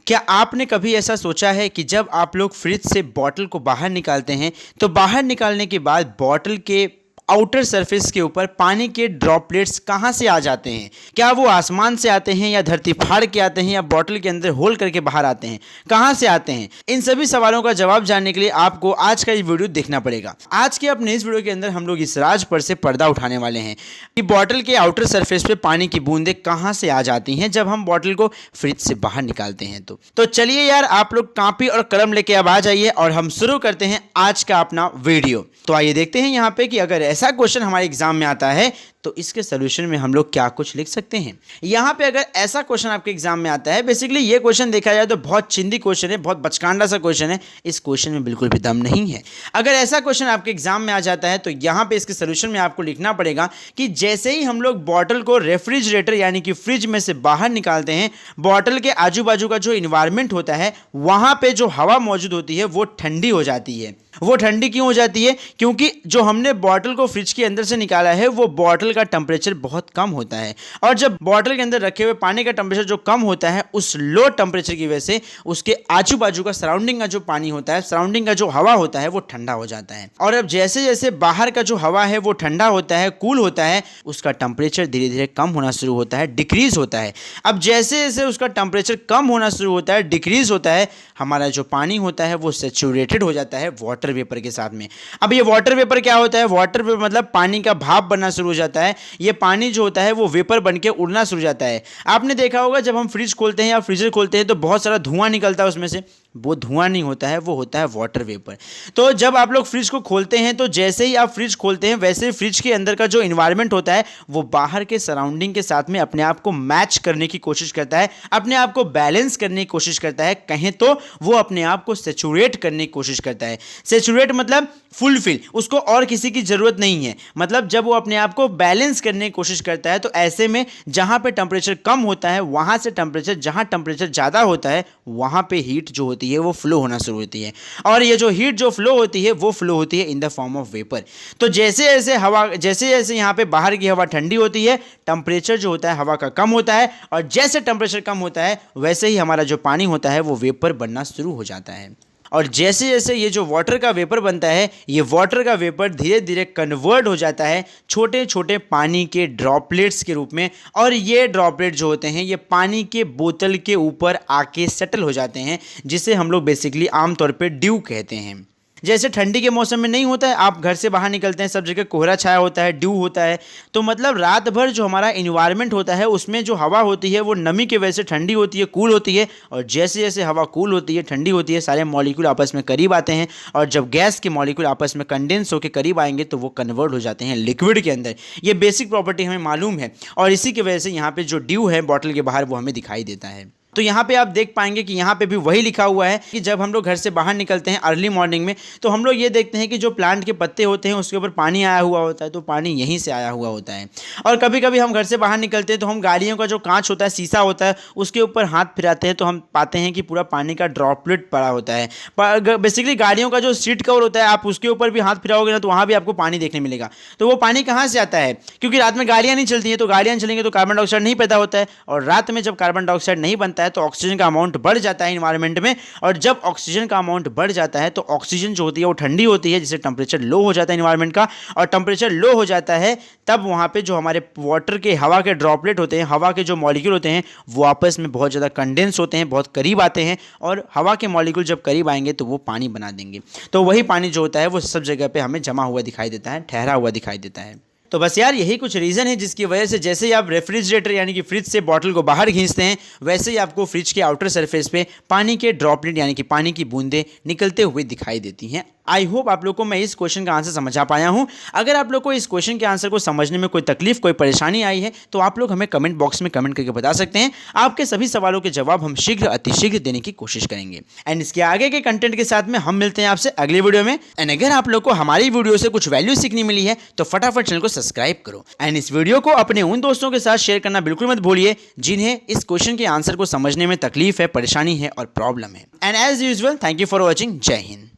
क्या आपने कभी ऐसा सोचा है कि जब आप लोग फ्रिज से बॉटल को बाहर निकालते हैं तो बाहर निकालने के बाद बॉटल के आउटर सरफेस के ऊपर पानी के ड्रॉपलेट्स कहाँ से आ जाते हैं? क्या वो आसमान से आते हैं या धरती फाड़ के आते हैं या बॉटल के अंदर होल करके बाहर आते हैं? कहाँ से आते हैं? इन सभी सवालों का जवाब जानने के लिए आपको आज का ये वीडियो देखना पड़ेगा। आज के अपने इस वीडियो के अंदर हम लोग इस राज पर से पर्दा उठाने वाले हैं कि बॉटल के आउटर सरफेस पे पानी की बूंदें कहाँ से आ जाती हैं जब हम बॉटल को फ्रिज से बाहर निकालते हैं। तो चलिए यार, आप लोग कॉपी और कलम लेके अब आ जाइए और हम शुरू करते हैं आज का अपना वीडियो। तो आइए देखते हैं यहाँ पे कि अगर ऐसा क्वेश्चन हमारे एग्जाम में आता है तो इसके सॉल्यूशन में हम लोग क्या कुछ लिख सकते हैं। यहाँ पे अगर ऐसा क्वेश्चन आपके एग्जाम में आता है, बेसिकली ये क्वेश्चन देखा जाए तो बहुत चिंदी क्वेश्चन है, बहुत बचकांडा सा क्वेश्चन है। इस क्वेश्चन में बिल्कुल भी दम नहीं है। अगर ऐसा क्वेश्चन आपके एग्जाम में आ जाता है तो यहाँ पे इसके सॉल्यूशन में आपको लिखना पड़ेगा कि जैसे ही हम लोग बॉटल को रेफ्रिजरेटर यानी कि फ्रिज में से बाहर निकालते हैं, बॉटल के आजू बाजू का जो इन्वायरमेंट होता है वहां पे जो हवा मौजूद होती है वो ठंडी हो जाती है। वो ठंडी क्यों हो जाती है? क्योंकि जो हमने बॉटल को फ्रिज के अंदर से निकाला है वो बॉटल का टेम्परेचर बहुत कम होता है, और जब बॉटल के अंदर रखे हुए पानी का टेम्परेचर जो कम होता है, उस लो टेम्परेचर की वजह से उसके आजू बाजू का सराउंडिंग का जो पानी होता है, सराउंडिंग का जो हवा होता है वो ठंडा हो जाता है। और अब जैसे जैसे बाहर का जो हवा है वो ठंडा होता है, कूल होता है, उसका टेम्परेचर धीरे धीरे कम होना शुरू होता है, डिक्रीज होता है। अब जैसे जैसे उसका टेम्परेचर कम होना शुरू होता है, डिक्रीज होता है, हमारा जो पानी होता है वो सैचुरेटेड हो जाता है वाटर वेपर के साथ में। अब ये वाटर वेपर क्या होता है? वाटर वेपर मतलब पानी का भाप बनना शुरू हो जाता है। ये पानी जो होता है वो वेपर बनके उड़ना शुरू हो जाता है। आपने देखा होगा जब हम फ्रिज खोलते हैं या फ्रीजर खोलते हैं तो बहुत सारा धुआं निकलता है उसमें से। वो धुआं नहीं होता है, वो होता है वाटर वेपर। तो जब आप लोग फ्रिज को खोलते हैं तो जैसे ही आप फ्रिज खोलते हैं वैसे ही फ्रिज के अंदर का जो इन्वायरमेंट होता है वो बाहर के सराउंडिंग के साथ में अपने आप को मैच करने की कोशिश करता है, अपने आप को बैलेंस करने की कोशिश करता है। कहें तो वो अपने आप को सैचुरेट करने की कोशिश करता है। सैचुरेट मतलब फुलफिल, उसको और किसी की जरूरत नहीं है। मतलब जब वो अपने आप को बैलेंस करने की कोशिश करता है तो ऐसे में जहां पे टेम्परेचर कम होता है वहां से टेम्परेचर जहां टेम्परेचर ज़्यादा होता है वहां पे हीट जो होती है वो फ्लो होना शुरू होती है, और ये जो हीट जो फ्लो होती है वो फ्लो होती है in the form of vapour. तो जैसे जैसे यहाँ पे बाहर की हवा ठंडी होती है, टेम्परेचर जो होता है हवा का कम होता है, और जैसे टेम्परेचर कम होता है वैसे ही हमारा जो पानी होता है वो वेपर बनना शुरू हो जाता है। और जैसे जैसे ये जो वाटर का वेपर बनता है, ये वाटर का वेपर धीरे धीरे कन्वर्ट हो जाता है छोटे छोटे पानी के ड्रॉपलेट्स के रूप में, और ये ड्रॉपलेट जो होते हैं ये पानी के बोतल के ऊपर आके सेटल हो जाते हैं, जिसे हम लोग बेसिकली आमतौर पे ड्यू कहते हैं। जैसे ठंडी के मौसम में नहीं होता है, आप घर से बाहर निकलते हैं सब जगह कोहरा छाया होता है, ड्यू होता है, तो मतलब रात भर जो हमारा इन्वायरमेंट होता है उसमें जो हवा होती है वो नमी की वजह से ठंडी होती है, कूल होती है, और जैसे जैसे हवा कूल होती है, ठंडी होती है, सारे मॉलिक्यूल आपस में करीब आते हैं, और जब गैस के मॉलिक्यूल आपस में कंडेंस होकर करीब आएंगे तो वो कन्वर्ट हो जाते हैं लिक्विड के अंदर। ये बेसिक प्रॉपर्टी हमें मालूम है, और इसी की वजह से यहाँ पे जो ड्यू है बॉटल के बाहर वो हमें दिखाई देता है। तो यहाँ पे आप देख पाएंगे कि यहाँ पे भी वही लिखा हुआ है कि जब हम लोग घर से बाहर निकलते हैं अर्ली मॉर्निंग में तो हम लोग ये देखते हैं कि जो प्लांट के पत्ते होते हैं उसके ऊपर पानी आया हुआ होता है, तो पानी यहीं से आया हुआ होता है। और कभी कभी हम घर से बाहर निकलते हैं तो हम गाड़ियों का जो कांच होता है, शीशा होता है, उसके ऊपर हाथ फिराते हैं तो हम पाते हैं कि पूरा पानी का ड्रॉपलेट पड़ा होता है। बेसिकली गाड़ियों का जो सीट कवर होता है, आप उसके ऊपर भी हाथ फिराओगे ना तो वहाँ भी आपको पानी देखने मिलेगा। तो वो पानी कहाँ से आता है? क्योंकि रात में गाड़ियाँ नहीं चलती हैं, तो गाड़ियाँ चलेंगे तो कार्बन डाइऑक्साइड नहीं पैदा होता है, और रात में जब कार्बन डाइऑक्साइड नहीं बनता है तो ऑक्सीजन का अमाउंट बढ़ जाता है इन्वायरमेंट में, और जब ऑक्सीजन का अमाउंट बढ़ जाता है तो ऑक्सीजन जो होती है वो ठंडी होती है, जिससे टेम्परेचर लो हो जाता है इन्वायरमेंट का, और टेम्परेचर लो हो जाता है तब वहाँ पे जो हमारे वाटर के हवा के ड्रॉपलेट होते हैं, हवा के जो मॉलिक्यूल होते हैं वो आपस में बहुत ज़्यादा कंडेंस होते हैं, बहुत करीब आते हैं, और हवा के मॉलिक्यूल जब करीब आएंगे तो वो पानी बना देंगे। तो वही पानी जो होता है वो सब जगह पे हमें जमा हुआ दिखाई देता है, ठहरा हुआ दिखाई देता है। तो बस यार यही कुछ रीज़न है जिसकी वजह से जैसे ही आप रेफ्रिजरेटर यानी कि फ्रिज से बॉटल को बाहर खींचते हैं वैसे ही आपको फ्रिज के आउटर सरफेस पे पानी के ड्रॉपलेट यानी कि पानी की बूंदें निकलते हुए दिखाई देती हैं। आई होप आप लोग को मैं इस क्वेश्चन का आंसर समझा पाया हूं। अगर आप लोग को इस क्वेश्चन के आंसर को समझने में कोई तकलीफ, कोई परेशानी आई है तो आप लोग हमें कमेंट बॉक्स में कमेंट करके बता सकते हैं। आपके सभी सवालों के जवाब हम शीघ्र अतिशीघ्र देने की कोशिश करेंगे। एंड इसके आगे के कंटेंट के साथ में हम मिलते हैं आपसे अगले वीडियो में। एंड अगर आप लोग को हमारी वीडियो से कुछ वैल्यू सीखनी मिली है तो फटाफट चैनल को सब्सक्राइब करो, एंड इस वीडियो को अपने उन दोस्तों के साथ शेयर करना बिल्कुल मत भूलिए जिन्हें इस क्वेश्चन के आंसर को समझने में तकलीफ है, परेशानी है और प्रॉब्लम है। And as usual thank you for watching. जय हिंद।